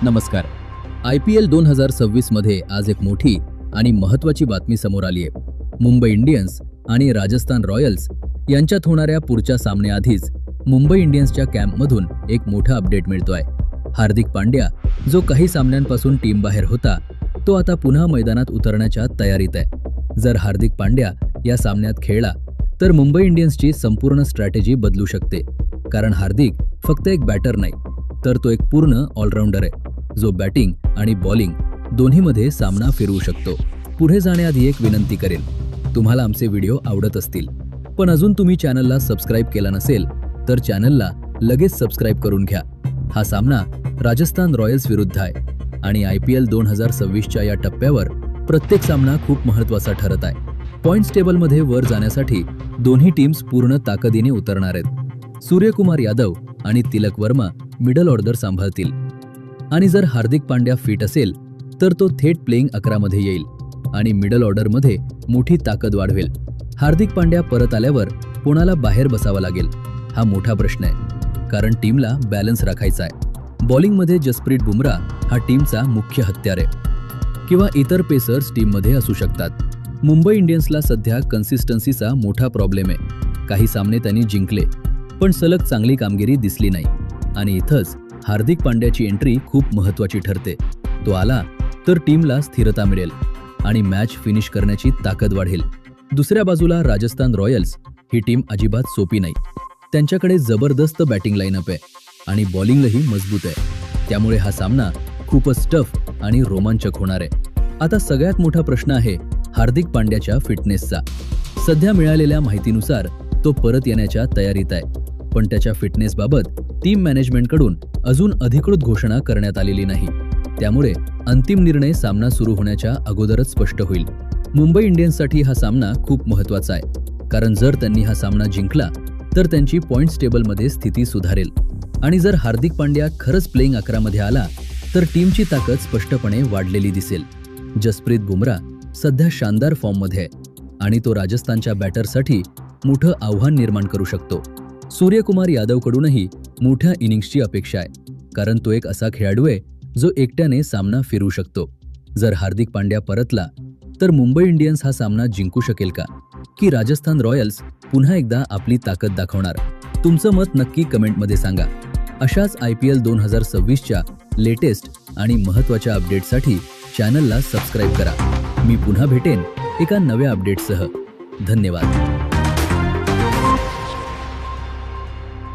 नमस्कार. IPL 2026 मध्ये आज एक मोठी आणि महत्त्वाची बातमी समोर आली आहे. मुंबई इंडियन्स आणि राजस्थान रॉयल्स यांच्यात होणाऱ्या पुढच्या सामन्याआधीच मुंबई इंडियन्सच्या कॅम्पमधून एक मोठा अपडेट मिळतोय. हार्दिक पांड्या जो काही सामन्यांपासून टीम बाहेर होता, तो आता पुन्हा मैदानात उतरण्याच्या तयारीत आहे. जर हार्दिक पांड्या या सामन्यात खेळला तर मुंबई इंडियन्सची संपूर्ण स्ट्रॅटेजी बदलू शकते. कारण हार्दिक फक्त एक बॅटर नाही, तर तो एक पूर्ण ऑलराऊंडर आहे, जो बॅटिंग आणि बॉलिंग दोन्हीमध्ये सामना फिरवू शकतो. पुढे जाण्याआधी एक विनंती करेन, तुम्हाला आमचे व्हिडिओ आवडत असतील पण अजून तुम्ही चॅनलला सबस्क्राईब केला नसेल तर चॅनलला लगेच सबस्क्राईब करून घ्या. हा सामना राजस्थान रॉयल्स विरुद्ध आहे आणि IPL 2026च्या या टप्प्यावर प्रत्येक सामना खूप महत्त्वाचा ठरत आहे. पॉइंट्स टेबलमध्ये वर जाण्यासाठी दोन्ही टीम्स पूर्ण ताकदीने उतरणार आहेत. सूर्यकुमार यादव आणि तिलक वर्मा मिडल ऑर्डर सांभाळतील आणि जर हार्दिक पांड्या फिट असेल तर तो थेट प्लेइंग 11 मध्ये येईल आणि मिडल ऑर्डरमध्ये मोठी ताकद वाढवेल. हार्दिक पांड्या परत आल्यावर कोणाला बाहेर बसावं लागेल हा मोठा प्रश्न आहे, कारण टीमला बॅलन्स राखायचा आहे. बॉलिंगमध्ये जसप्रीत बुमराह हा टीमचा मुख्य हत्यार आहे किंवा इतर पेसर्स टीममध्ये असू शकतात. मुंबई इंडियन्सला सध्या कन्सिस्टन्सीचा मोठा प्रॉब्लेम आहे. काही सामने त्यांनी जिंकले पण सलग चांगली कामगिरी दिसली नाही आणि इथंच हार्दिक पांड्याची एंट्री खूप महत्त्वाची ठरते. तो आला तर टीमला स्थिरता मिळेल आणि मॅच फिनिश करण्याची ताकद वाढेल. दुसऱ्या बाजूला राजस्थान रॉयल्स ही टीम अजिबात सोपी नाही. त्यांच्याकडे जबरदस्त बॅटिंग लाईनअप आहे आणि बॉलिंगही मजबूत आहे. त्यामुळे हा सामना खूपच टफ आणि रोमांचक होणार आहे. आता सगळ्यात मोठा प्रश्न आहे हार्दिक पांड्याच्या फिटनेसचा. सध्या मिळालेल्या माहितीनुसार तो परत येण्याच्या तयारीत आहे, पण त्याच्या फिटनेसबाबत टीम मॅनेजमेंटकडून अजून अधिकृत घोषणा करण्यात आलेली नाही. त्यामुळे अंतिम निर्णय सामना सुरू होण्याच्या अगोदरच स्पष्ट होईल. मुंबई इंडियन्ससाठी हा सामना खूप महत्त्वाचा आहे, कारण जर त्यांनी हा सामना जिंकला तर त्यांची पॉइंट्स टेबलमध्ये स्थिती सुधारेल आणि जर हार्दिक पांड्या खरंच प्लेइंग 11 मध्ये आला तर टीमची ताकद स्पष्टपणे वाढलेली दिसेल. जसप्रीत बुमराह सध्या शानदार फॉर्ममध्ये आहे आणि तो राजस्थानच्या बॅटरसाठी मोठं आव्हान निर्माण करू शकतो. सूर्यकुमार यादवकडूनही मोठ्या इनिंग्सची अपेक्षा आहे, कारण तो एक असा खेळाडू आहे जो एकट्याने सामना फिरवू शकतो. जर हार्दिक पांड्या परतला तर मुंबई इंडियन्स हा सामना जिंकू शकेल का, की राजस्थान रॉयल्स पुन्हा एकदा आपली ताकद दाखवणार? तुमचं मत नक्की कमेंटमध्ये सांगा. अशाच IPL 2026च्या लेटेस्ट आणि महत्त्वाच्या अपडेट्ससाठी चॅनलला सबस्क्राईब करा. मी पुन्हा भेटेन एका नव्या अपडेटसह. धन्यवाद.